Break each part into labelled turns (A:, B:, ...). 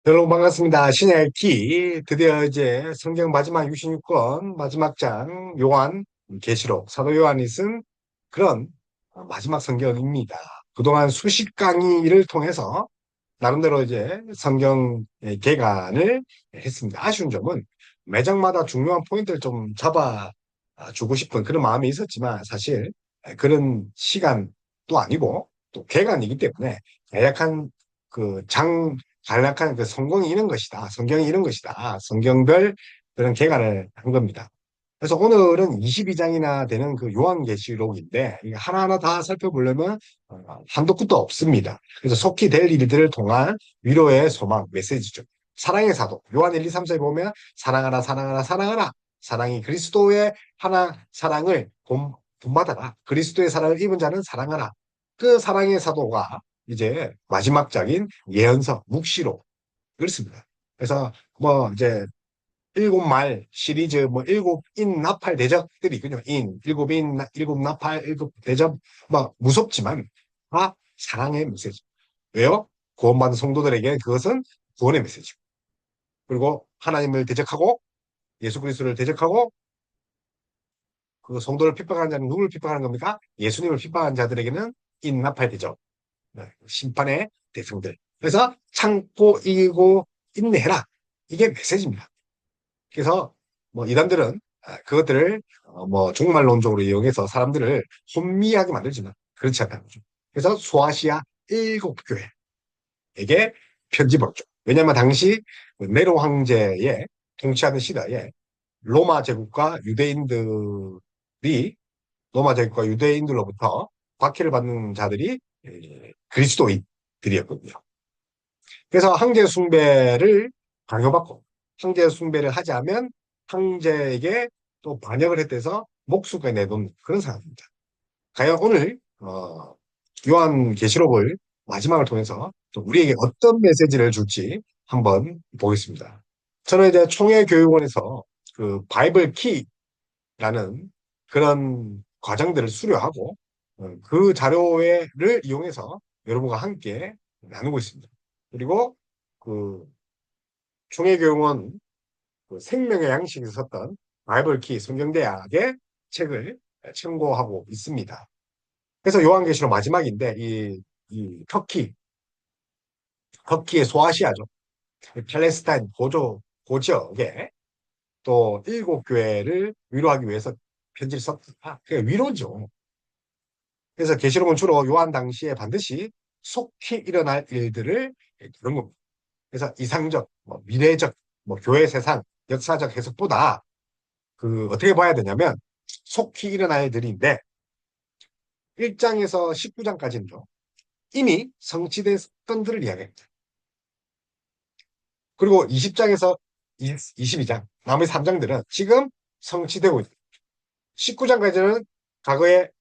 A: 여러분 반갑습니다. 신의 키 드디어 이제 성경 마지막 66권 마지막 장 요한 계시록 사도 요한이 쓴 그런 마지막 성경입니다. 그동안 수십 강의를 통해서 나름대로 이제 성경 개간을 했습니다. 아쉬운 점은 매장마다 중요한 포인트를 좀 잡아 주고 싶은 그런 마음이 있었지만 사실 그런 시간도 아니고 또 개간이기 때문에 간략한 간략한 그 성공이 이런 것이다. 성경이 이런 것이다. 성경별 그런 개간을 한 겁니다. 그래서 오늘은 22장이나 되는 그 요한계시록인데 이게 하나하나 다 살펴보려면 한도 끝도 없습니다. 그래서 속히 될 일들을 통한 위로의 소망 메시지죠. 사랑의 사도 요한 1, 2, 3, 4에 보면 사랑하라 사랑하라 사랑하라 사랑이 그리스도의 하나 사랑을 본받아라. 그리스도의 사랑을 입은 자는 사랑하라. 그 사랑의 사도가 이제 마지막 장인 예언서 묵시록 그렇습니다. 그래서 뭐 이제 일곱 말 시리즈 뭐 일곱 인 나팔 대접들이 있거든요. 일곱 인 일곱 나팔 일곱 대접 뭐 무섭지만 다 사랑의 메시지. 왜요? 구원받은 성도들에게 그것은 구원의 메시지. 그리고 하나님을 대적하고 예수 그리스도를 대적하고 그 성도를 핍박하는 자는 누구를 핍박하는 겁니까? 예수님을 핍박하는 자들에게는 인나팔 대접. 네, 심판의 대상들. 그래서 참고 이기고 인내해라. 이게 메시지입니다. 그래서 뭐 이단들은 그것들을 뭐 종말론적으로 이용해서 사람들을 혼미하게 만들지만 그렇지 않다는 거죠. 그래서 소아시아 일곱 교회에게 편집을 죠. 왜냐하면 당시 그 네로 황제의 통치하는 시대에 로마 제국과 유대인들이 로마 제국과 유대인들로부터 박해를 받는 자들이 그리스도인들이었거든요. 그래서 황제 숭배를 강요받고 황제 숭배를 하지 않으면 황제에게 또 반역을 했대서 목숨까지 내놓은 그런 상황입니다. 과연 오늘 요한계시록을 마지막을 통해서 또 우리에게 어떤 메시지를 줄지 한번 보겠습니다. 저는 이제 총회교육원에서 그 바이블 키라는 그런 과정들을 수료하고 그 자료를 이용해서 여러분과 함께 나누고 있습니다. 그리고 그 총회교육원 그 생명의 양식에서 썼던 바이블 키 성경대학의 책을 참고하고 있습니다. 그래서 요한계시록 마지막인데 이 터키의 소아시아죠. 팔레스타인 고지역에 또 일곱 교회를 위로하기 위해서 편지를 썼다. 그게 위로죠. 그래서 계시록은 주로 요한 당시에 반드시 속히 일어날 일들을 그런 겁니다. 그래서 이상적, 뭐 미래적, 뭐 교회 세상, 역사적 해석보다 그 어떻게 봐야 되냐면 속히 일어날 일들인데 1장에서 19장까지는요. 이미 성취된 건들을 이야기합니다. 그리고 20장에서 22장, 나머지 3장들은 지금 성취되고 있습니다. 19장까지는 과거에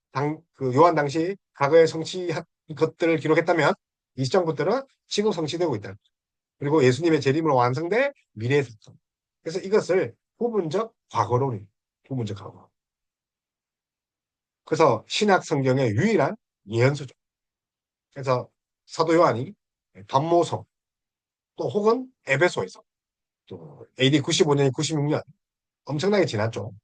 A: 그 요한 당시 과거에 성취한 것들을 기록했다면 20장부터는 지금 성취되고 있다. 그리고 예수님의 재림으로 완성될 미래의 사건. 그래서 이것을 부분적 과거론입니다. 부분적 과거. 그래서 신약 성경의 유일한 예언서죠. 그래서 사도 요한이 반모성 또 혹은 에베소에서 또 AD 95년, 96년 엄청나게 지났죠.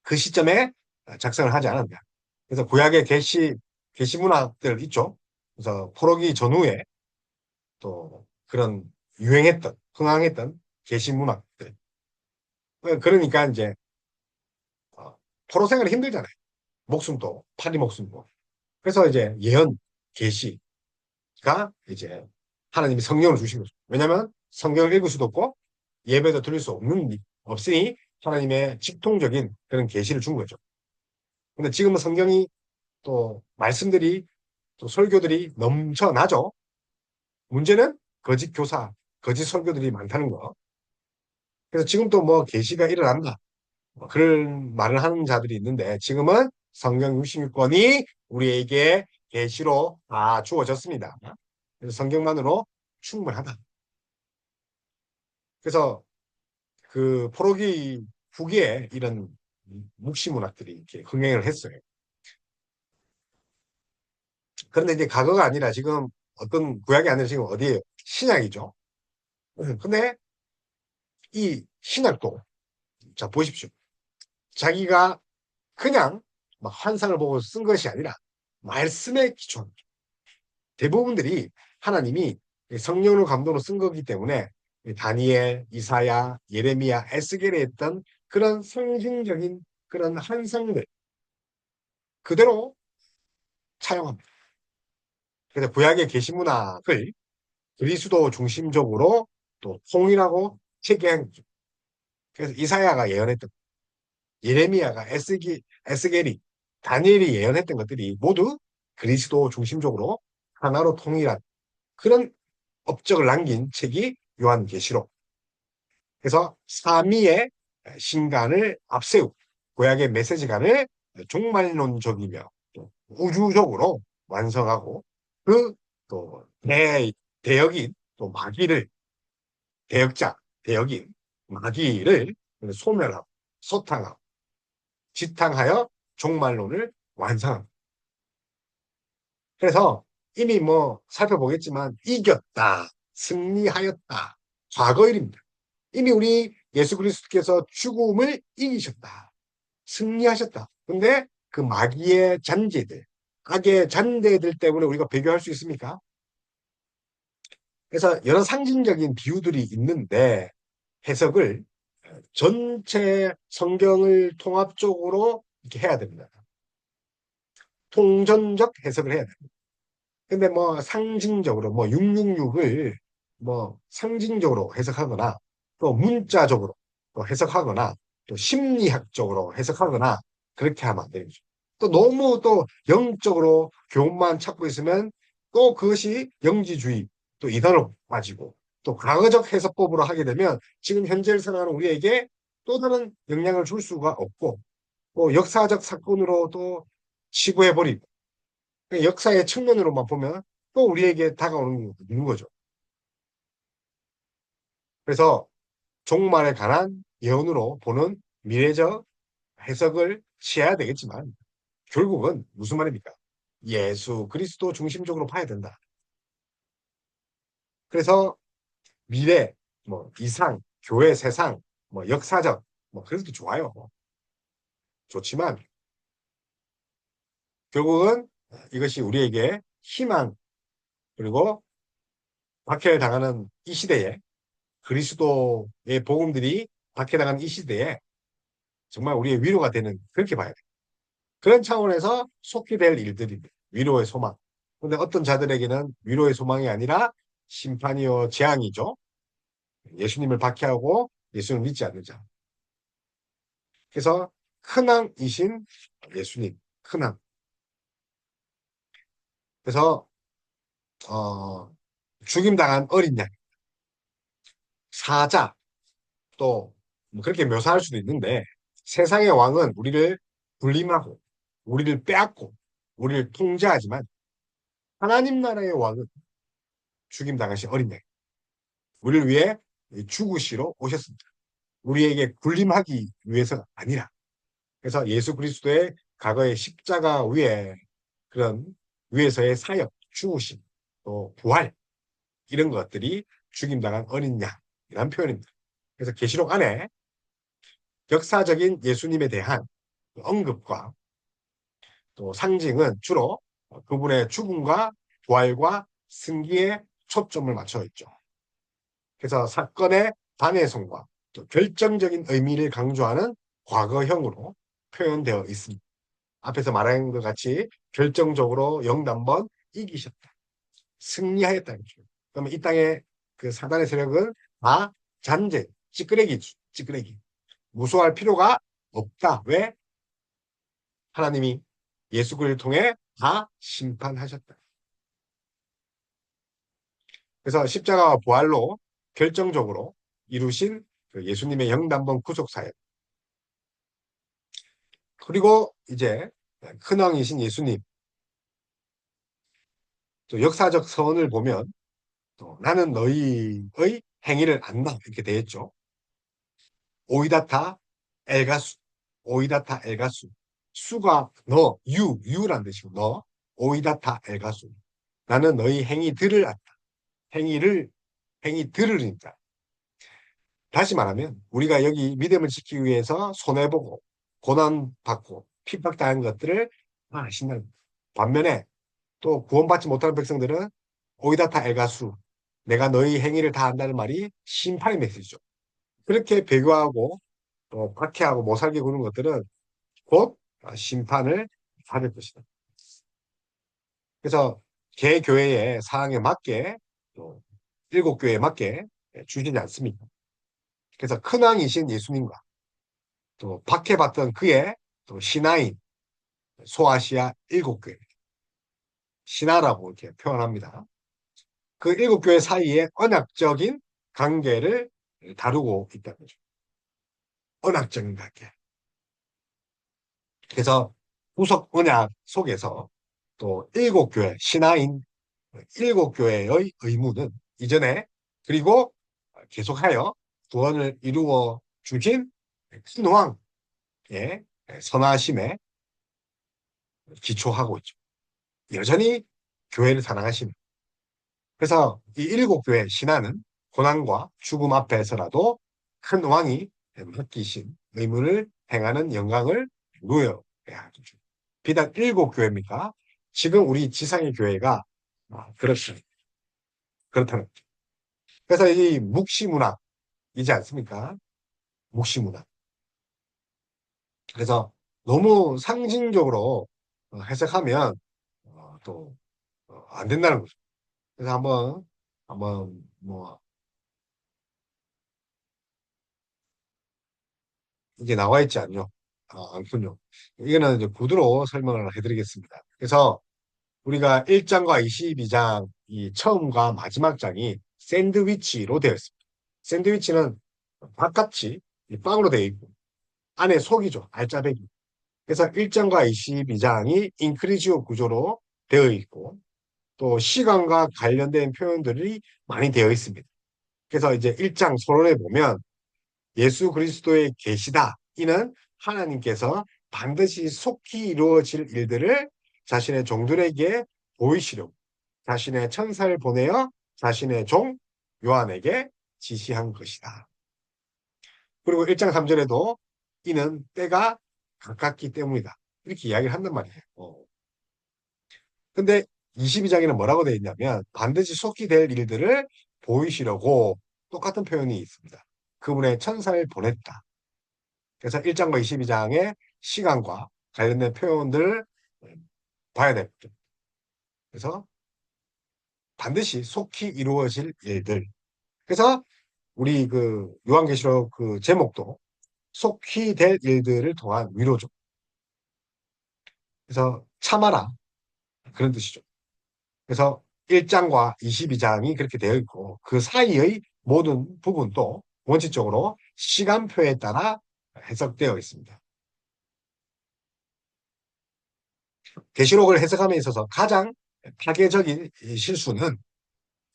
A: 그 시점에 작성을 하지 않았냐. 그래서 구약의 계시 문학들 있죠. 그래서 포로기 전후에 또 그런 흥행했던 계시 문학들. 그러니까 이제 포로 생활이 힘들잖아요. 목숨도 파리 목숨도. 그래서 이제 예언 계시가 이제 하나님이 성령을 주신 거죠. 왜냐하면 성경을 읽을 수도 없고 예배도 드릴 수 없으니 하나님의 직통적인 그런 계시를 준 거죠. 근데 지금은 성경이 또 말씀들이 또 설교들이 넘쳐나죠. 문제는 거짓 교사, 거짓 설교들이 많다는 거. 그래서 지금 또 뭐 계시가 일어난다. 뭐 그런 말을 하는 자들이 있는데 지금은 성경 66권이 우리에게 계시로 다 주어졌습니다. 그래서 성경만으로 충분하다. 그래서 그 포로기 후기에 이런 묵시 문학들이 이렇게 흥행을 했어요. 그런데 이제 과거가 아니라 지금 어떤 구약이 아니라 지금 어디에요? 신약이죠. 근데 이 신약도, 자, 보십시오. 자기가 그냥 막 환상을 보고 쓴 것이 아니라 말씀에 기초합니다. 대부분들이 하나님이 성령으로 감동으로 쓴 거기 때문에 다니엘, 이사야, 예레미야, 에스겔에 했던 그런 상징적인 그런 환상들 그대로 차용합니다. 그래서 구약의 계시 문학을 그리스도 중심적으로 또 통일하고 체계한 거죠. 그래서 이사야가 예언했던, 예레미야가 에스겔이, 다니엘이 예언했던 것들이 모두 그리스도 중심적으로 하나로 통일한 그런 업적을 남긴 책이 요한계시록. 그래서 삼위의 신간을 앞세우고 구약의 메시지관을 종말론적이며 또 우주적으로 완성하고 그 또 대역인 또 마귀를 대역자 대역인 마귀를 소멸하고 소탕하고 지탕하여 종말론을 완성합니다. 그래서 이미 뭐 살펴보겠지만 이겼다, 승리하였다, 과거일입니다. 이미 우리 예수 그리스도께서 죽음을 이기셨다, 승리하셨다. 근데 그 마귀의 잔재들, 악의 잔재들 때문에 우리가 배교할 수 있습니까? 그래서 여러 상징적인 비유들이 있는데 해석을 전체 성경을 통합적으로 이렇게 해야 됩니다. 통전적 해석을 해야 됩니다. 근데 뭐 상징적으로 뭐 666을 뭐 상징적으로 해석하거나 또 문자적으로 또 해석하거나 또 심리학적으로 해석하거나 그렇게 하면 안 되죠. 또 너무 또 영적으로 교훈만 찾고 있으면 또 그것이 영지주의 또 이단으로 빠지고 또 과거적 해석법으로 하게 되면 지금 현재를 살아가는 우리에게 또 다른 영향을 줄 수가 없고 또 역사적 사건으로도 치부해버리고 역사의 측면으로만 보면 또 우리에게 다가오는 게 있는 거죠. 그래서 종말에 관한 예언으로 보는 미래적 해석을 취해야 되겠지만 결국은 무슨 말입니까? 예수 그리스도 중심적으로 봐야 된다. 그래서 미래, 뭐 이상, 교회 세상, 뭐 역사적, 뭐 그래도 좋아요. 좋지만 결국은 이것이 우리에게 희망 그리고 박해당하는 이 시대에 그리스도의 복음들이 박해당하는 이 시대에 정말 우리의 위로가 되는 그렇게 봐야 돼. 그런 차원에서 속히 될 일들입니다. 위로의 소망. 근데 어떤 자들에게는 위로의 소망이 아니라 심판이요 재앙이죠. 예수님을 박해하고 예수님을 믿지 않는 자. 그래서 큰왕이신 예수님, 큰왕. 그래서 죽임당한 어린 양, 사자 또뭐 그렇게 묘사할 수도 있는데 세상의 왕은 우리를 군림하고 우리를 빼앗고 우리를 통제하지만 하나님 나라의 왕은 죽임당하신 어린 양, 우리를 위해 죽으시러 오셨습니다. 우리에게 군림하기 위해서가 아니라 그래서 예수 그리스도의 과거의 십자가 위에 그런 위에서의 사역, 죽으심, 또 부활 이런 것들이 죽임당한 어린 양이라는 표현입니다. 그래서 계시록 안에 역사적인 예수님에 대한 언급과 또 상징은 주로 그분의 죽음과 부활과 승기에 초점을 맞춰 있죠. 그래서 사건의 단회성과 또 결정적인 의미를 강조하는 과거형으로 표현되어 있습니다. 앞에서 말한 것 같이 결정적으로 영단번 이기셨다. 승리하였다는 거죠. 그러면 이 땅에 그 사단의 세력은 다 잔재, 찌끄레기죠. 찌끄레기. 무서워할 필요가 없다. 왜? 하나님이 예수 그리스도를 통해 다 심판하셨다. 그래서 십자가와 부활로 결정적으로 이루신 그 예수님의 영단번 구속 사역. 그리고 이제 큰왕이신 예수님 또 역사적 서원을 보면 또 나는 너희의 행위를 안다 이렇게 되었죠. 오이다타 엘가수, 오이다타 엘가수. 수가 너, 유란 뜻이고 너, 오이다타 엘가수. 나는 너희 행위들을 안다. 행위를 행위들을입니다. 다시 말하면 우리가 여기 믿음을 지키기 위해서 손해보고 고난받고 핍박당한 것들을 다 하신다는 거예요. 반면에 또 구원받지 못하는 백성들은 오이다타 엘가수, 내가 너희 행위를 다 한다는 말이 심판의 메시지죠. 그렇게 배교하고 또 박해하고 못살게 구는 것들은 곧 심판을 받을 것이다. 그래서 개 교회의 사항에 맞게 또 일곱 교회에 맞게 주시지 않습니다. 그래서 큰왕이신 예수님과 또 박해받던 그의 또 신하인 소아시아 일곱 교회, 신하라고 이렇게 표현합니다. 그 일곱 교회 사이에 언약적인 관계를 다루고 있다는 거죠. 언약적인 관계. 그래서 구속 언약 속에서 또 일곱 교회, 신하인 일곱 교회의 의무는 이전에 그리고 계속하여 구원을 이루어 주신 신왕의 선하심에 기초하고 있죠. 여전히 교회를 사랑하십니다. 그래서 이 일곱 교회 신하는 고난과 죽음 앞에서라도 큰 왕이 맡기신 의무를 행하는 영광을 누려야 하죠. 비단 일곱 교회입니까? 지금 우리 지상의 교회가 그렇습니다. 그렇다는 거죠. 그래서 이 묵시문학이지 않습니까? 묵시문학. 그래서 너무 상징적으로 해석하면 또 안 된다는 거죠. 그래서 한번 뭐 이게 나와 있지 않요? 않군요. 이거는 이제 구두로 설명을 해드리겠습니다. 그래서 우리가 1장과 22장 이 처음과 마지막 장이 샌드위치로 되어 있습니다. 샌드위치는 바깥이 이 빵으로 되어 있고 안에 속이죠. 알짜배기. 그래서 1장과 22장이 인크리지오 구조로 되어 있고 또 시간과 관련된 표현들이 많이 되어 있습니다. 그래서 이제 1장 서론에 보면 예수 그리스도의 계시다. 이는 하나님께서 반드시 속히 이루어질 일들을 자신의 종들에게 보이시려고 자신의 천사를 보내어 자신의 종 요한에게 지시한 것이다. 그리고 1장 3절에도 이는 때가 가깝기 때문이다. 이렇게 이야기를 한단 말이에요. 근데 22장에는 뭐라고 되어 있냐면 반드시 속히 될 일들을 보이시려고 똑같은 표현이 있습니다. 그분의 천사를 보냈다. 그래서 1장과 22장의 시간과 관련된 표현들을 봐야 됩니다. 그래서 반드시 속히 이루어질 일들. 그래서 우리 그 요한계시록 그 제목도 속히 될 일들을 통한 위로죠. 그래서 참아라. 그런 뜻이죠. 그래서 1장과 22장이 그렇게 되어 있고 그 사이의 모든 부분도 원칙적으로 시간표에 따라 해석되어 있습니다. 계시록을 해석함에 있어서 가장 파괴적인 실수는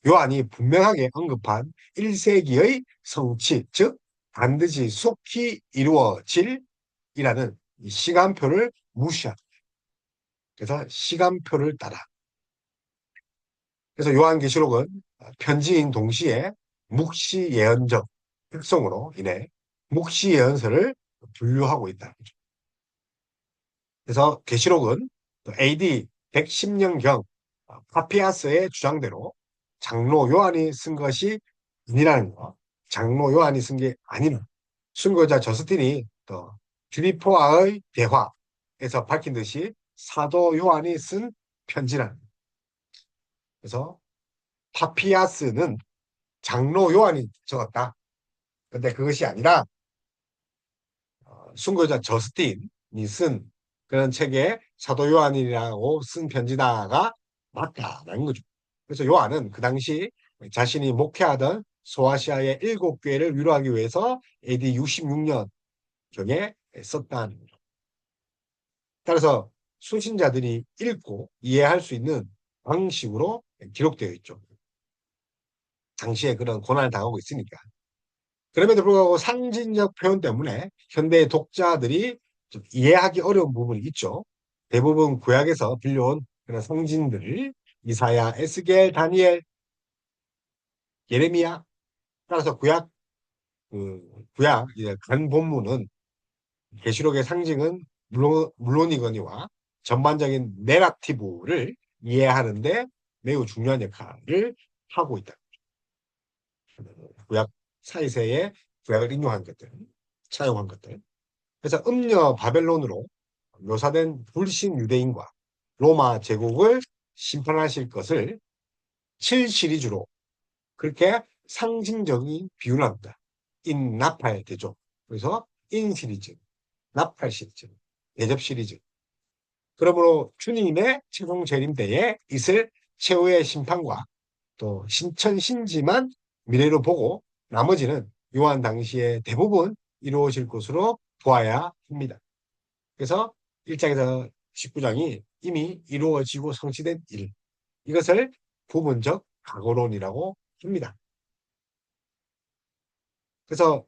A: 요한이 분명하게 언급한 1세기의 성취, 즉 반드시 속히 이루어질 이라는 시간표를 무시하다. 그래서 시간표를 따라. 그래서 요한계시록은 편지인 동시에 묵시 예언적 특성으로 인해 묵시 예언서를 분류하고 있다. 그래서 계시록은 AD 110년경 파피아스의 주장대로 장로 요한이 쓴 것이 아니라는 거. 장로 요한이 쓴 게 아니라 순교자 저스틴이 또 주리포와의 대화에서 밝힌 듯이 사도 요한이 쓴 편지라는 거. 그래서 파피아스는 장로 요한이 적었다. 근데 그것이 아니라 순교자 저스틴이 쓴 그런 책에 사도 요한이라고 쓴 편지다가 맞다라는 거죠. 그래서 요한은 그 당시 자신이 목회하던 소아시아의 일곱 교회를 위로하기 위해서 AD 66년경에 썼다는 거죠. 따라서 수신자들이 읽고 이해할 수 있는 방식으로 기록되어 있죠. 당시에 그런 고난을 당하고 있으니까. 그럼에도 불구하고 상징적 표현 때문에 현대 독자들이 좀 이해하기 어려운 부분이 있죠. 대부분 구약에서 빌려온 그런 상징들, 이사야, 에스겔, 다니엘, 예레미야. 따라서 구약 이제 간 본문은 계시록의 상징은 물론이거니와 전반적인 내러티브를 이해하는데 매우 중요한 역할을 하고 있다. 구약 사이세의 구약을 인용한 것들, 차용한 것들. 그래서 음녀 바벨론으로 묘사된 불신 유대인과 로마 제국을 심판하실 것을 7시리즈로 그렇게 상징적인 비유를 합니다. 인나팔 대조. 그래서 인 시리즈, 나팔 시리즈, 대접 시리즈. 그러므로 주님의 최종 재림 때에 있을 최후의 심판과 또 신천신지만 미래로 보고 나머지는 요한 당시에 대부분 이루어질 것으로 보아야 합니다. 그래서 1장에서 19장이 이미 이루어지고 성취된 일, 이것을 부분적 각오론이라고 합니다. 그래서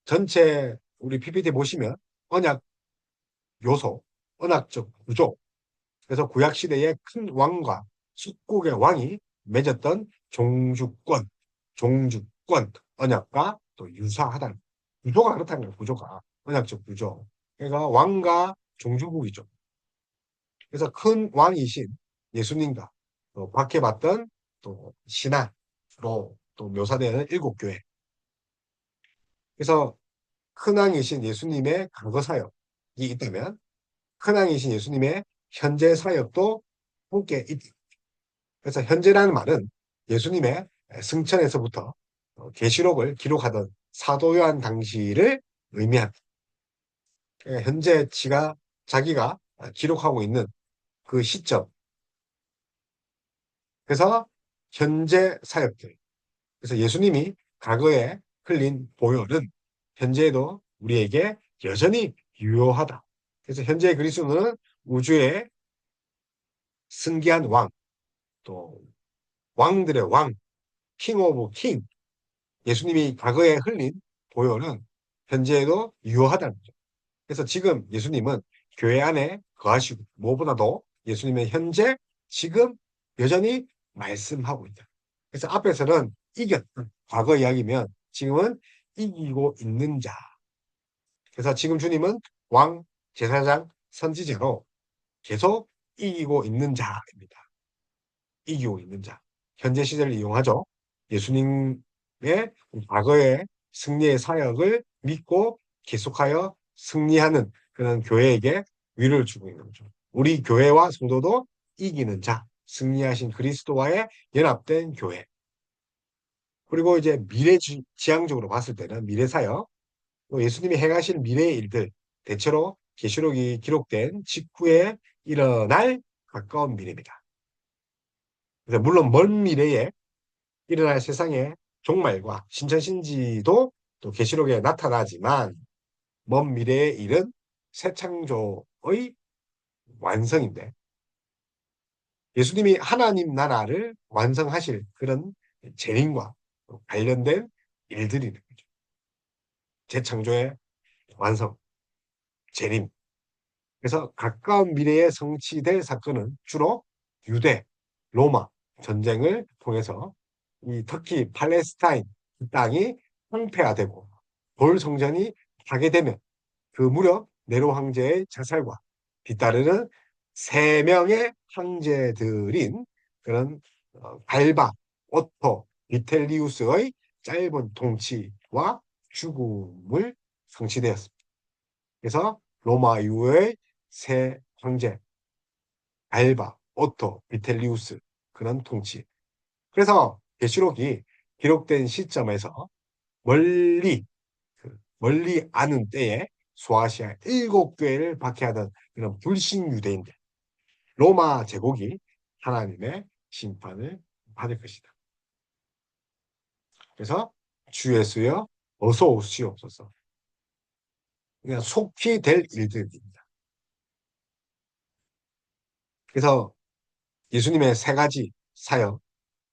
A: 전체 우리 PPT 보시면 언약 요소, 언약적 구조, 그래서 구약시대의 큰 왕과 숙국의 왕이 맺었던 종주권, 언약과 또 유사하다는 구조가 그렇다는 거예요. 구조가 언약적 구조. 그러니까 왕과 종주국이죠. 그래서 큰 왕이신 예수님과 또 박해받던 또 신하로 또 묘사되는 일곱 교회. 그래서 큰 왕이신 예수님의 과거 사역이 있다면 큰 왕이신 예수님의 현재 사역도 함께 있다. 그래서 현재라는 말은 예수님의 승천에서부터 계시록을 기록하던 사도 요한 당시를 의미합니다. 그러니까 현재 자기가 기록하고 있는 그 시점. 그래서 현재 사역들. 그래서 예수님이 과거에 흘린 보혈은 현재에도 우리에게 여전히 유효하다. 그래서 현재 그리스도는 우주의 승기한 왕, 또 왕들의 왕, 킹 오브 킹. 예수님이 과거에 흘린 보혈은 현재에도 유효하다는 거죠. 그래서 지금 예수님은 교회 안에 거하시고 무엇보다도 예수님의 현재 지금 여전히 말씀하고 있다. 그래서 앞에서는 이겼던 과거 이야기면 지금은 이기고 있는 자. 그래서 지금 주님은 왕, 제사장, 선지자로 계속 이기고 있는 자입니다. 이기고 있는 자. 현재 시대를 이용하죠. 예수님의 과거의 승리의 사역을 믿고 계속하여 승리하는 그런 교회에게 위로를 주고 있는 거죠. 우리 교회와 성도도 이기는 자, 승리하신 그리스도와의 연합된 교회. 그리고 이제 지향적으로 봤을 때는 미래 사역, 또 예수님이 행하실 미래의 일들, 대체로 계시록이 기록된 직후에 일어날 가까운 미래입니다. 그래서 물론 먼 미래에 일어날 세상의 종말과 신천신지도 또 계시록에 나타나지만 먼 미래의 일은 새 창조의 완성인데 예수님이 하나님 나라를 완성하실 그런 재림과 관련된 일들이는 거죠. 재창조의 완성, 재림. 그래서 가까운 미래에 성취될 사건은 주로 유대, 로마 전쟁을 통해서 이 터키, 팔레스타인 이 땅이 황폐화되고 볼 성전이 파괴되면 그 무렵 네로 황제의 자살과 뒤따르는 세 명의 황제들인 그런 갈바, 오토, 비텔리우스의 짧은 통치와 죽음을 성취되었습니다. 그래서 로마 이후의 세 황제, 갈바, 오토, 비텔리우스 그런 통치. 그래서 계시록이 기록된 시점에서 멀리 멀리 아는 때에 소아시아 일곱 교회를 박해하던 그런 불신 유대인들 로마 제국이 하나님의 심판을 받을 것이다. 그래서 주 예수여 어서 오시옵소서. 그냥 속히 될 일들입니다. 그래서 예수님의 세 가지 사역,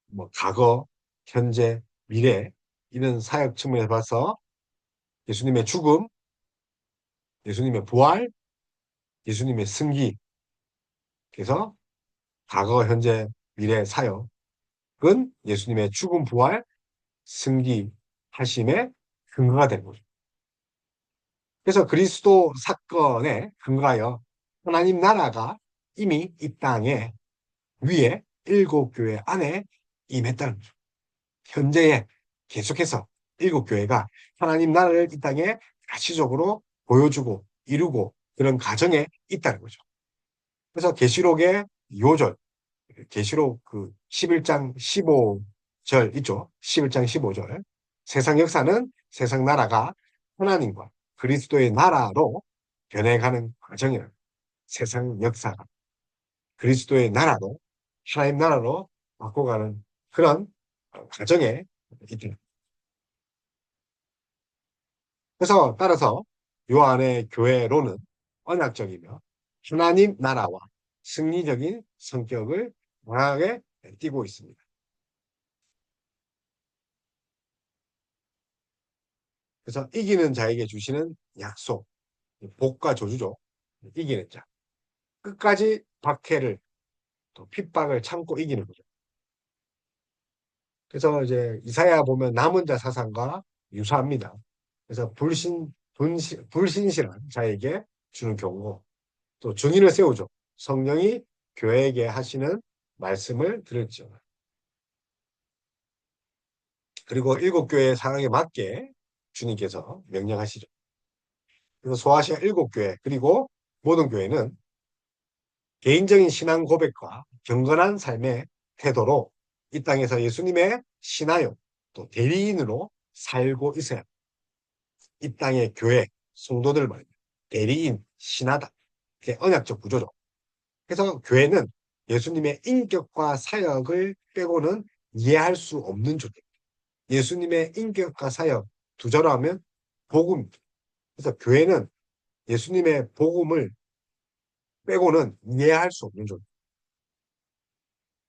A: 뭐 과거, 현재, 미래 이런 사역 측면에서 봐서 예수님의 죽음, 예수님의 부활, 예수님의 승기. 그래서 과거, 현재, 미래 사역은 예수님의 죽음, 부활, 승리하심의 근거가 되는 거죠. 그래서 그리스도 사건에 근거하여 하나님 나라가 이미 이 땅에 위에 일곱 교회 안에 임했다는 거죠. 현재에 계속해서 일곱 교회가 하나님 나라를 이 땅에 가시적으로 보여주고 이루고 그런 과정에 있다는 거죠. 그래서 계시록의 요절, 계시록 그 11장 15절 있죠. 11장 15절. 세상 역사는 세상 나라가 하나님과 그리스도의 나라로 변해가는 과정이에요. 세상 역사가 그리스도의 나라로 하나님 나라로 바꿔가는 그런 과정에 있다. 그래서 따라서 요 안에 교회로는 언약적이며 하나님 나라와 승리적인 성격을 강하게 띠고 있습니다. 그래서 이기는 자에게 주시는 약속, 복과 저주죠. 이기는 자. 끝까지 박해를 또 핍박을 참고 이기는 거죠. 그래서 이제 이사야 보면 남은 자 사상과 유사합니다. 그래서 불신실한 자에게 주는 경고, 또 증인을 세우죠. 성령이 교회에게 하시는 말씀을 들었죠. 그리고 일곱 교회의 상황에 맞게 주님께서 명령하시죠. 그래서 소아시아 일곱 교회 그리고 모든 교회는 개인적인 신앙 고백과 경건한 삶의 태도로 이 땅에서 예수님의 신하요 또 대리인으로 살고 있어야 합니다. 이 땅의 교회 성도들 말입니다. 대리인 신하다. 이게 언약적 구조죠. 그래서 교회는 예수님의 인격과 사역을 빼고는 이해할 수 없는 존재. 예수님의 인격과 사역 두 자로 하면 복음. 그래서 교회는 예수님의 복음을 빼고는 이해할 수 없는 존재.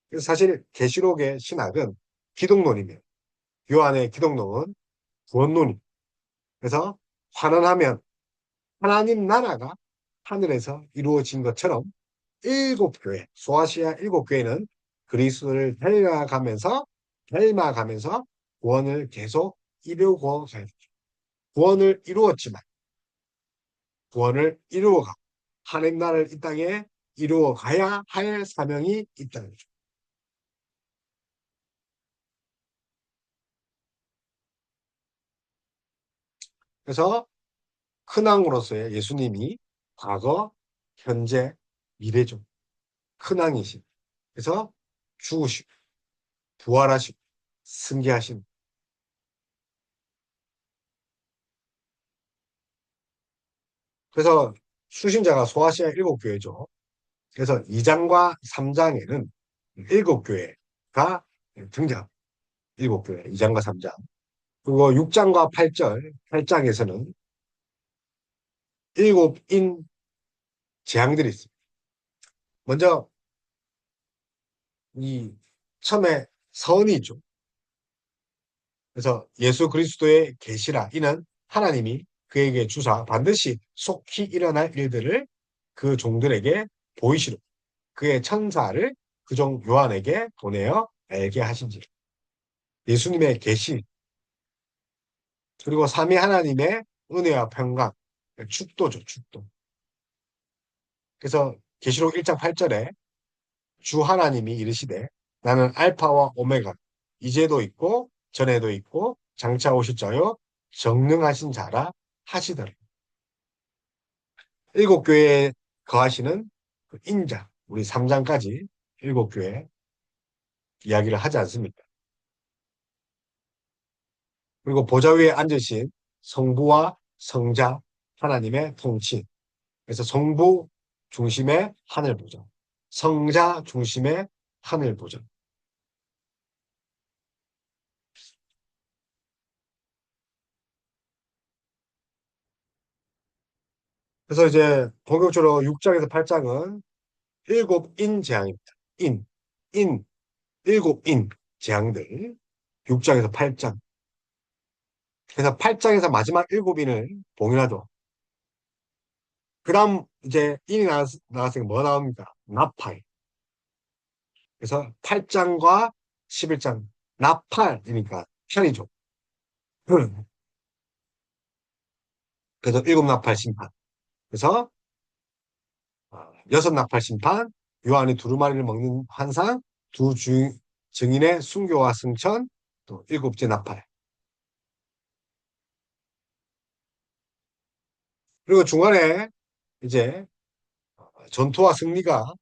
A: 그래서 사실 계시록의 신학은 기독론이며 요한의 기독론은 구원론이. 그래서 환원하면 하나님 나라가 하늘에서 이루어진 것처럼 일곱 교회, 소아시아 일곱 교회는 그리스도를 닮아가면서 구원을 계속 이루고 가야 되죠. 구원을 이루었지만 구원을 이루어가 하나님 나라를 이 땅에 이루어가야 할 사명이 있다는 거죠. 그래서 큰왕으로서의 예수님이 과거, 현재, 미래죠. 큰왕이신. 그래서 죽으시고 부활하시고 승계하신. 그래서 수신자가 소아시아 일곱 교회죠. 그래서 2장과 3장에는 일곱 교회가 등장. 일곱 교회, 2장과 3장. 그리고 6장과 8절, 8장에서는 일곱 인 재앙들이 있습니다. 먼저 이 처음에 선이죠. 그래서 예수 그리스도의 계시라 이는 하나님이 그에게 주사 반드시 속히 일어날 일들을 그 종들에게 보이시로 그의 천사를 그 종 요한에게 보내어 알게 하신지. 예수님의 계시 그리고 삼위 하나님의 은혜와 평강 축도죠, 축도. 그래서 계시록 1장 8절에 주 하나님이 이르시되 나는 알파와 오메가 이제도 있고 전에도 있고 장차 오실 자요 정능하신 자라 하시더라. 일곱 교회에 거하시는 그 인자 우리 3장까지 일곱 교회 이야기를 하지 않습니까? 그리고 보좌 위에 앉으신 성부와 성자 하나님의 통치. 그래서 성부 중심의 하늘 보좌, 성자 중심의 하늘 보좌. 그래서 이제 본격적으로 6장에서 8장은 일곱 인 재앙입니다. 인, 일곱 인 재앙들. 6장에서 8장. 그래서 8장에서 마지막 일곱 인을 봉인하죠. 그 다음 이제 인이 나왔으니까 뭐 나옵니까? 나팔. 그래서 8장과 11장. 나팔이니까 편이죠. 그래서 일곱 나팔 심판. 그래서 여섯 나팔 심판, 요한이 두루마리를 먹는 환상, 증인의 순교와 승천, 또 일곱째 나팔. 그리고 중간에 이제 전투와 승리가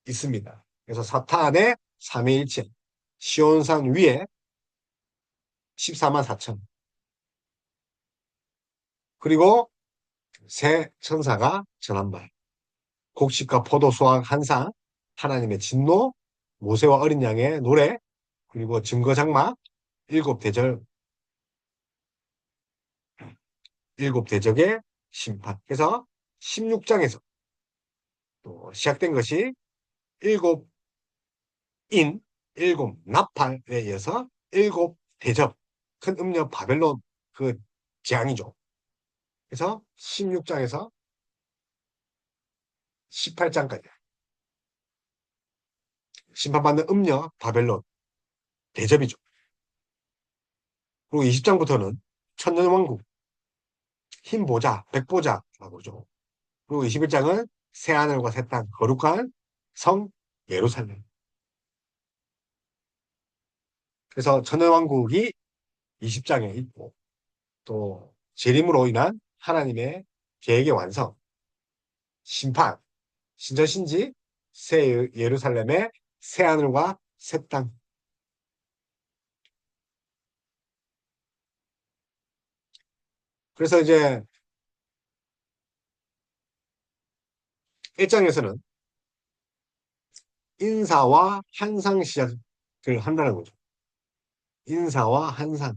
A: 있습니다. 그래서 사탄의 삼위일체, 시온산 위에 14만 4천. 그리고 새 천사가 전한 말. 곡식과 포도 수확 한상, 하나님의 진노, 모세와 어린 양의 노래, 그리고 증거 장막, 일곱 대절, 일곱 대적의 심판. 그래서 16장에서 또 시작된 것이 일곱 인, 일곱 나팔에 이어서 일곱 대접, 큰 음녀 바벨론 그 재앙이죠. 그래서 16장에서 18장까지 심판받는 음녀 바벨론 대접이죠. 그리고 20장부터는 천년왕국, 흰 보자, 백보자라고 그러죠. 그리고 21장은 새하늘과 새 땅, 거룩한 성 예루살렘. 그래서 천년왕국이 20장에 있고 또 재림으로 인한 하나님의 계획의 완성, 심판, 신전신지, 새 예루살렘의 새 하늘과 새 땅. 그래서 이제 1장에서는 인사와 한상 시작을 한다는 거죠. 인사와 한상.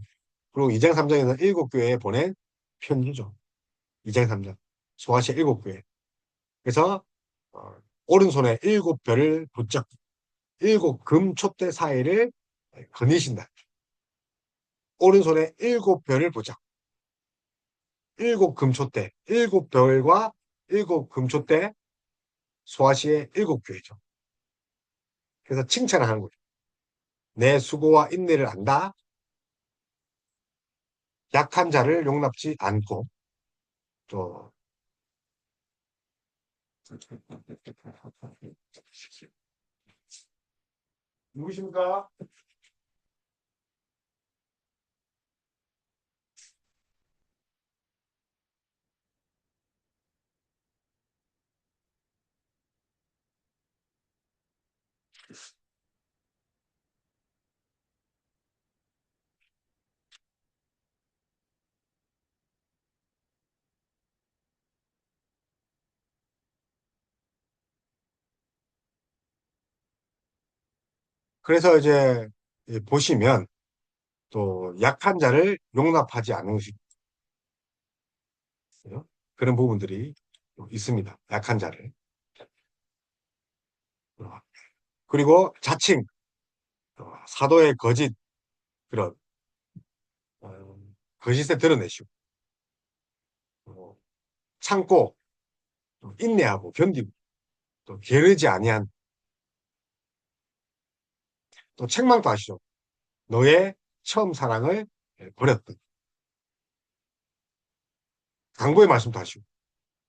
A: 그리고 2장, 3장에서는 일곱 교회에 보낸 편지죠. 2장, 3장. 소아시아 일곱 교회. 그래서 어, 오른손에 일곱 별을 붙잡고 일곱 금 촛대 사이를 거니신다. 오른손에 일곱 별을 붙잡고 일곱 금 촛대, 일곱 별과 일곱 금 촛대 소아시의 일곱 교회죠. 그래서 칭찬을 하는 거죠. 내 수고와 인내를 안다. 약한 자를 용납지 않고 또 누구십니까? 그래서 이제 보시면 또 약한 자를 용납하지 않으시고 그런 부분들이 있습니다. 약한 자를. 그리고 자칭 사도의 거짓 그런 어, 거짓에 드러내시고 또 참고 또 인내하고 견디고 또 게으르지 아니한 또 책망도 하시죠. 너의 처음 사랑을 버렸던 강구의 말씀도 하시고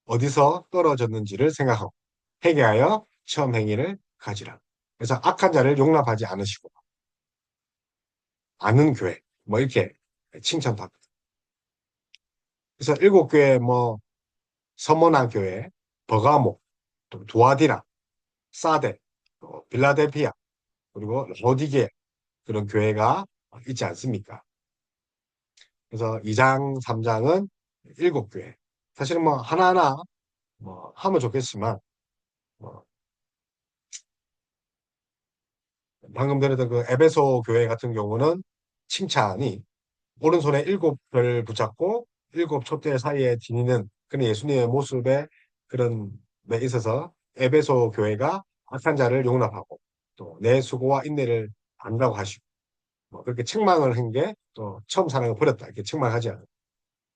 A: 어디서 떨어졌는지를 생각하고 회개하여 처음 행위를 가지라. 그래서 악한 자를 용납하지 않으시고 아는 교회 뭐 이렇게 칭찬도 합니다. 그래서 일곱 교회 뭐 서머나 교회, 버가모, 또 두아디라, 사데, 또 빌라델피아 그리고 로디게 그런 교회가 있지 않습니까? 그래서 2장, 3장은 일곱 교회. 사실은 뭐 하나하나 뭐 하면 좋겠지만 뭐 방금 들었던 그 에베소 교회 같은 경우는 칭찬이 오른손에 일곱 별 붙잡고 일곱 촛대 사이에 지니는 그런 예수님의 모습에 그런 데 있어서 에베소 교회가 악한 자를 용납하고 또 내 수고와 인내를 안다고 하시고 뭐 그렇게 책망을 한 게 또 처음 사랑을 버렸다 이렇게 책망하지 않아요.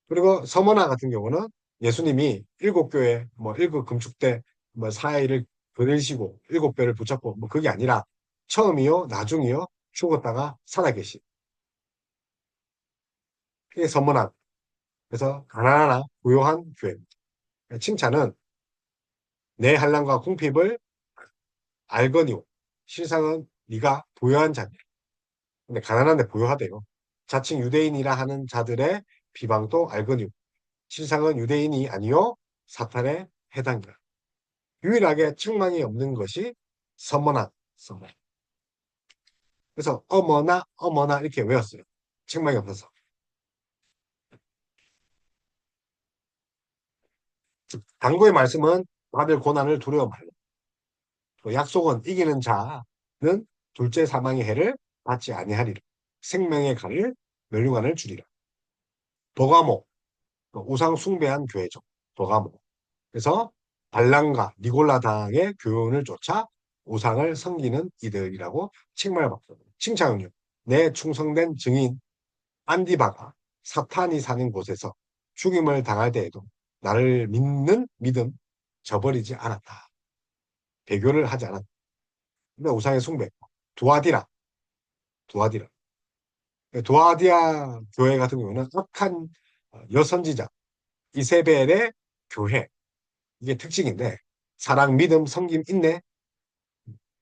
A: 그리고 서머나 같은 경우는 예수님이 일곱 교회 뭐 일곱 금축대 뭐 사이를 거느리시고 일곱 배를 붙잡고 뭐 그게 아니라 처음이요 나중이요 죽었다가 살아계신 이게 선문안. 그래서 가난하나 부요한 교회입니다. 칭찬은 내 한량과 궁핍을 알거니와 실상은 네가 부요한 자니. 근데 가난한데 부요하대요. 자칭 유대인이라 하는 자들의 비방도 알거니와 실상은 유대인이 아니요 사탄에 해당이라. 유일하게 책망이 없는 것이 서머나 서머. 그래서 어머나 어머나 이렇게 외웠어요. 책망이 없어서. 당부의 말씀은 받을 고난을 두려워 말라. 또 약속은 이기는 자는 둘째 사망의 해를 받지 아니하리라. 생명의 칼을 멸류관을 주리라. 도가모, 우상 숭배한 교회죠. 도가모. 그래서 발람과 니골라당의 교훈을 쫓아 우상을 섬기는 이들이라고 칭찬을 받습니다. 칭찬은요. 내 충성된 증인 안디바가 사탄이 사는 곳에서 죽임을 당할 때에도 나를 믿는 믿음 저버리지 않았다. 배교를 하지 않았다. 근데 우상의 숭배. 두아디라, 두아디라. 두아디아 교회 같은 경우는 악한 여선지자 이세벨의 교회. 이게 특징인데 사랑, 믿음, 섬김, 인내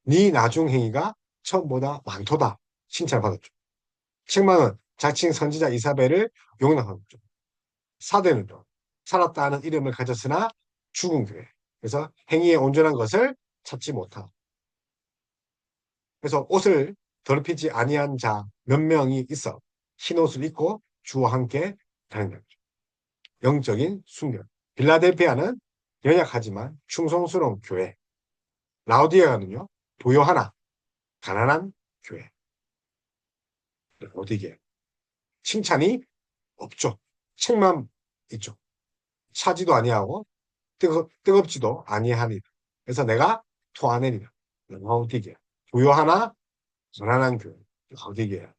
A: 네 나중 행위가 처음보다 많도다. 칭찬받았죠. 책망은 자칭 선지자 이사벨을 용납하죠. 사대는요. 살았다는 이름을 가졌으나 죽은 교회. 그래서 행위에 온전한 것을 찾지 못하고. 그래서 옷을 더럽히지 아니한 자 몇 명이 있어 흰 옷을 입고 주와 함께 다닌다. 영적인 순결. 빌라델피아는 연약하지만 충성스러운 교회. 라우디아는요 부요하나 가난한 교회. 어디게 칭찬이 없죠. 책만 있죠. 차지도 아니하고 뜨겁지도 아니하니. 그래서 내가 토하내리라. 라우디게 부요하나 가난한 교회. 라우디게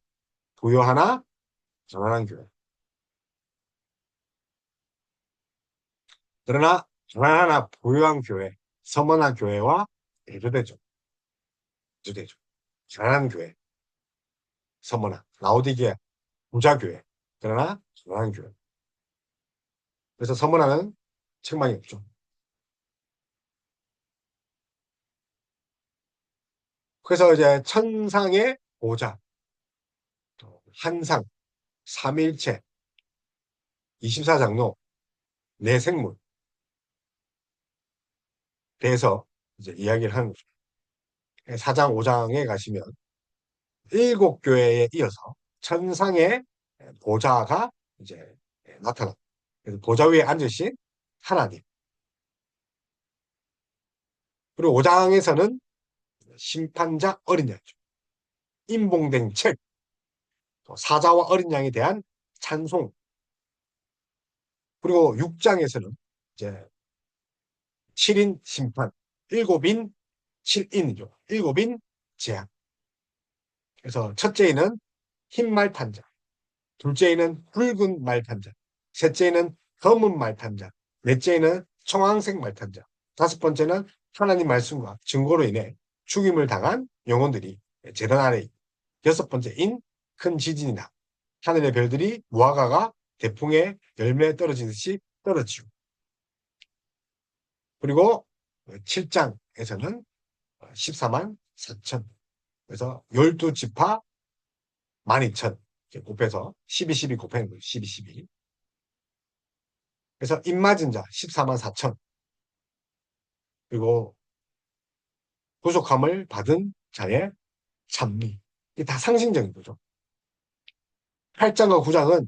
A: 부요하나 가난한 교회. 그러나 가난하나 부유한 교회, 서머나 교회와 대조되죠. 대조되죠. 가난한 교회, 서머나 라오디게 부자 교회, 그러나 가난한 교회. 그래서 서머나는 책망이 없죠. 그래서 이제 천상의 보좌, 한상, 삼일체, 24장로, 내생물 대해서 이제 이야기를 하는 거죠. 4장, 5장에 가시면 일곱 교회에 이어서 천상의 보좌가 이제 나타납니다. 그래서 보좌 위에 앉으신 하나님. 그리고 5장에서는 심판자 어린 양이죠. 임봉된 책, 또 사자와 어린 양에 대한 찬송. 그리고 6장에서는 이제 7인 심판, 7인 7인이죠. 7인 재앙. 그래서 첫째에는 흰 말 탄자, 둘째에는 붉은 말 탄자, 셋째에는 검은 말 탄자, 넷째에는 청황색 말 탄자, 다섯 번째는 하나님 말씀과 증거로 인해 죽임을 당한 영혼들이 재단 아래, 여섯 번째인 큰 지진이나 하늘의 별들이 무화과가 대풍에 열매 떨어지듯이 떨어지고, 그리고 7장에서는 14만 4천, 그래서 12지파 12,000 곱해서 12, 12 곱하는 거예요. 12, 12. 그래서 입맞은 자 14만 4천, 그리고 부족함을 받은 자의 찬미. 이게 다 상징적인 거죠. 8장과 9장은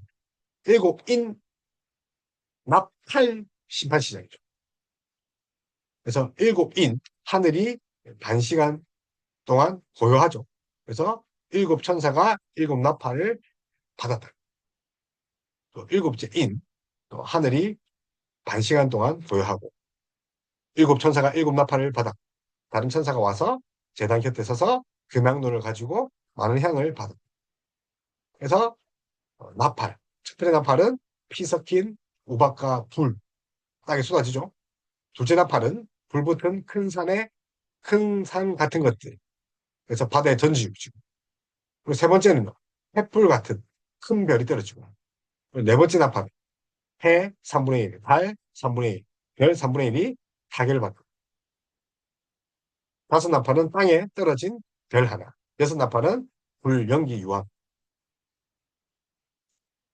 A: 일곱 인 납할 심판 시장이죠. 그래서 일곱 인 하늘이 반시간 동안 고요하죠. 그래서 일곱 천사가 일곱 나팔을 받았다. 또 일곱째 인, 또 하늘이 반시간 동안 고요하고 일곱 천사가 일곱 나팔을 받아 다른 천사가 와서 제단 곁에 서서 금향로를 가지고 많은 향을 받아. 그래서 나팔, 첫 번째 나팔은 피 섞인 우박과 불 땅에 쏟아지죠. 둘째 나팔은 불 붙은 큰 산 같은 것들, 그래서 바다에 던지고. 그리고 세 번째는 횃불 같은 큰 별이 떨어지고, 네 번째 나팔, 해 3분의 1, 달 3분의 1, 별 3분의 1이 타결을 받고, 다섯 나팔은 땅에 떨어진 별 하나, 여섯 나팔은 불, 연기, 유황,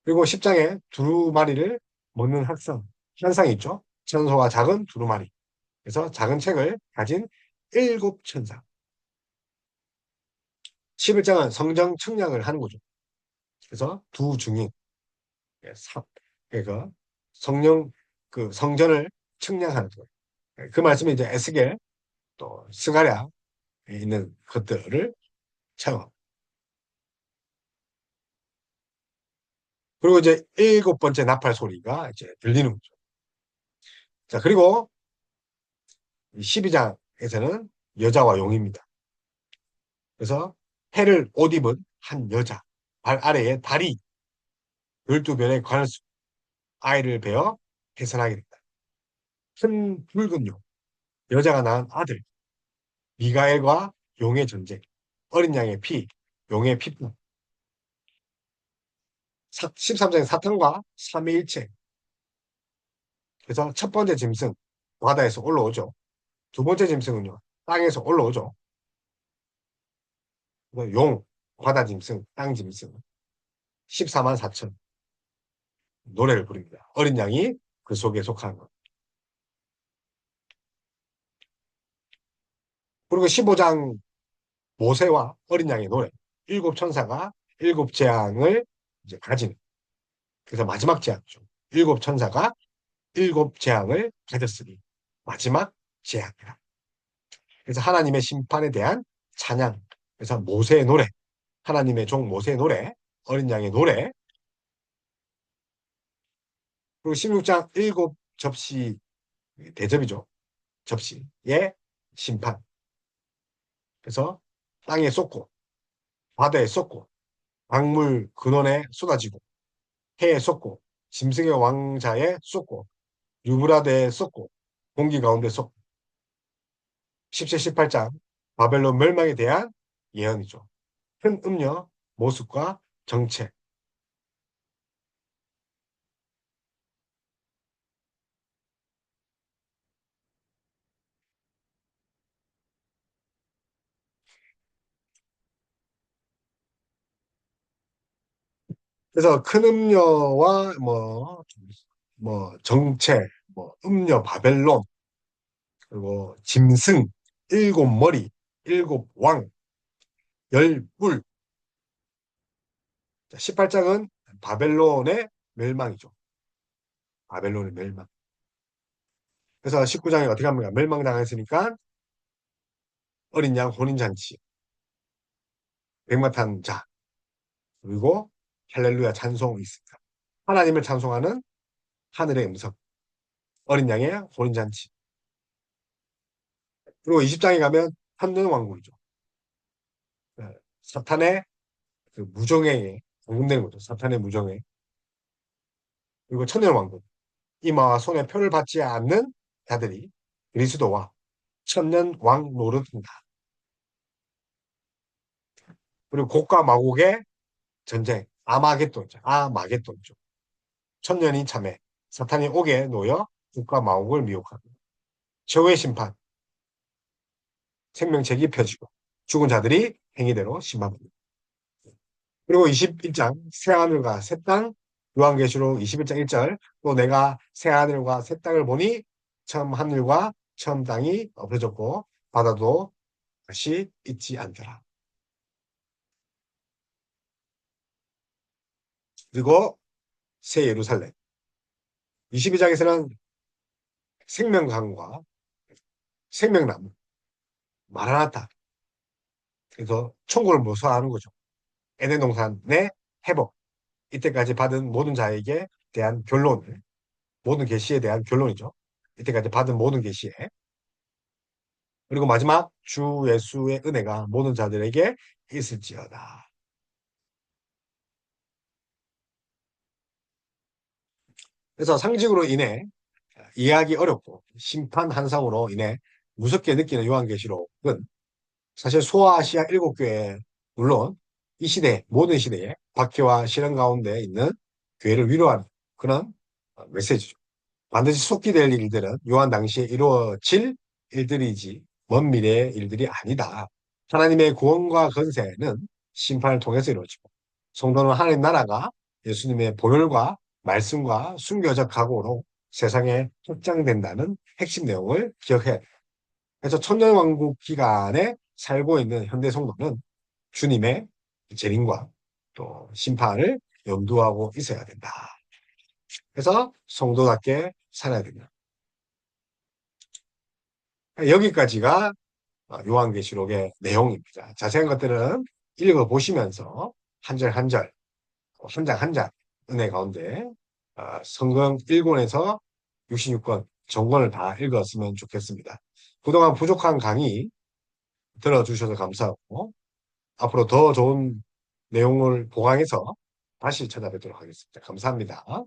A: 그리고 십장에 두루마리를 먹는 현상이 있죠. 천소가 작은 두루마리. 그래서 작은 책을 가진 일곱 천사. 11장은 성정 청량을 하는 거죠. 그래서 두 증인, 그러니까 성령, 그 성전을 청량하는 거예요. 그 말씀이 이제 에스겔 또 스가랴에 있는 것들을 체험. 그리고 이제 일곱 번째 나팔 소리가 이제 들리는 거죠. 자, 그리고 12장에서는 여자와 용입니다. 그래서 해를 옷 입은 한 여자, 발 아래에 달이 12별의 관을 쓰고 아이를 베어 해산하게 된다. 큰 붉은 용, 여자가 낳은 아들, 미가엘과 용의 전쟁, 어린 양의 피, 용의 피품, 13장의 사탄과 삼위일체. 그래서 첫 번째 짐승, 바다에서 올라오죠. 두 번째 짐승은요, 땅에서 올라오죠. 용, 바다 짐승, 땅 짐승, 14만 4천 노래를 부릅니다. 어린 양이 그 속에 속하는 것. 그리고 15장 모세와 어린 양의 노래, 일곱 천사가 일곱 재앙을 이제 가지는. 그래서 마지막 재앙이죠. 일곱 천사가 일곱 재앙을 가졌으니 마지막 재앙이라. 그래서 하나님의 심판에 대한 찬양. 그래서 모세의 노래, 하나님의 종 모세의 노래, 어린 양의 노래, 그리고 16장 일곱 접시 대접이죠. 접시의 심판. 그래서 땅에 쏟고 바다에 쏟고 강물 근원에 쏟아지고 해에 쏟고 짐승의 왕자에 쏟고 유브라데에 쏟고 공기 가운데 쏟고 17, 18장 바벨론 멸망에 대한 예언이죠. 큰 음녀, 모습과 정체. 그래서 큰 음녀와 뭐 정체, 뭐 음녀 바벨론, 그리고 짐승, 일곱 머리, 일곱 왕, 열 뿔. 18장은 바벨론의 멸망이죠. 바벨론의 멸망. 그래서 19장에 어떻게 합니까? 멸망당했으니까 어린 양 혼인잔치, 백마탄 자, 그리고 할렐루야 찬송이 있습니다. 하나님을 찬송하는 하늘의 음성, 어린 양의 혼인잔치. 그리고 20장에 가면 천년왕국이죠. 사탄의 그 무정행에 공급되는 거죠. 사탄의 무정행. 그리고 천년왕국. 이마와 손에 표를 받지 않는 자들이 그리스도와 천년왕 노릇한다. 그리고 곡과 마곡의 전쟁, 아마겟돈이죠. 아마겟돈이죠. 천년이 참회, 사탄이 옥에 놓여 국가 마옥을 미혹하고 최후의 심판, 생명책이 펴지고 죽은 자들이 행위대로 심판합니다. 그리고 21장 새하늘과 새 땅, 요한계시록 21장 1절 또 내가 새하늘과 새 땅을 보니 처음 하늘과 처음 땅이 없어졌고 바다도 다시 있지 않더라. 그리고 새 예루살렘 22장에서는 생명강과 생명나무 마라나타, 그래서 천국을 모사하는 거죠. 에덴 동산의 회복, 이때까지 받은 모든 자에게 대한 결론을, 모든 계시에 대한 결론이죠. 이때까지 받은 모든 계시에. 그리고 마지막 주 예수의 은혜가 모든 자들에게 있을지어다. 그래서 상징으로 인해 이해하기 어렵고 심판 한상으로 인해 무섭게 느끼는 요한계시록은 사실 소아시아 일곱 교회, 물론 이 시대 모든 시대에 박해와 시련 가운데 있는 교회를 위로하는 그런 메시지죠. 반드시 속기될 일들은 요한 당시에 이루어질 일들이지 먼 미래의 일들이 아니다. 하나님의 구원과 건세는 심판을 통해서 이루어지고 성도는 하나님 나라가 예수님의 보혈과 말씀과 순교적 각오로 세상에 확장된다는 핵심 내용을 기억해야 돼요. 그래서 천년왕국 기간에 살고 있는 현대 성도는 주님의 재림과 또 심판을 염두하고 있어야 된다. 그래서 성도답게 살아야 된다. 여기까지가 요한계시록의 내용입니다. 자세한 것들은 읽어보시면서 한 절 한 절, 한 장 한 장 은혜 가운데 성경 1권에서 66권 전권을 다 읽었으면 좋겠습니다. 그동안 부족한 강의 들어주셔서 감사하고 앞으로 더 좋은 내용을 보강해서 다시 찾아뵙도록 하겠습니다. 감사합니다.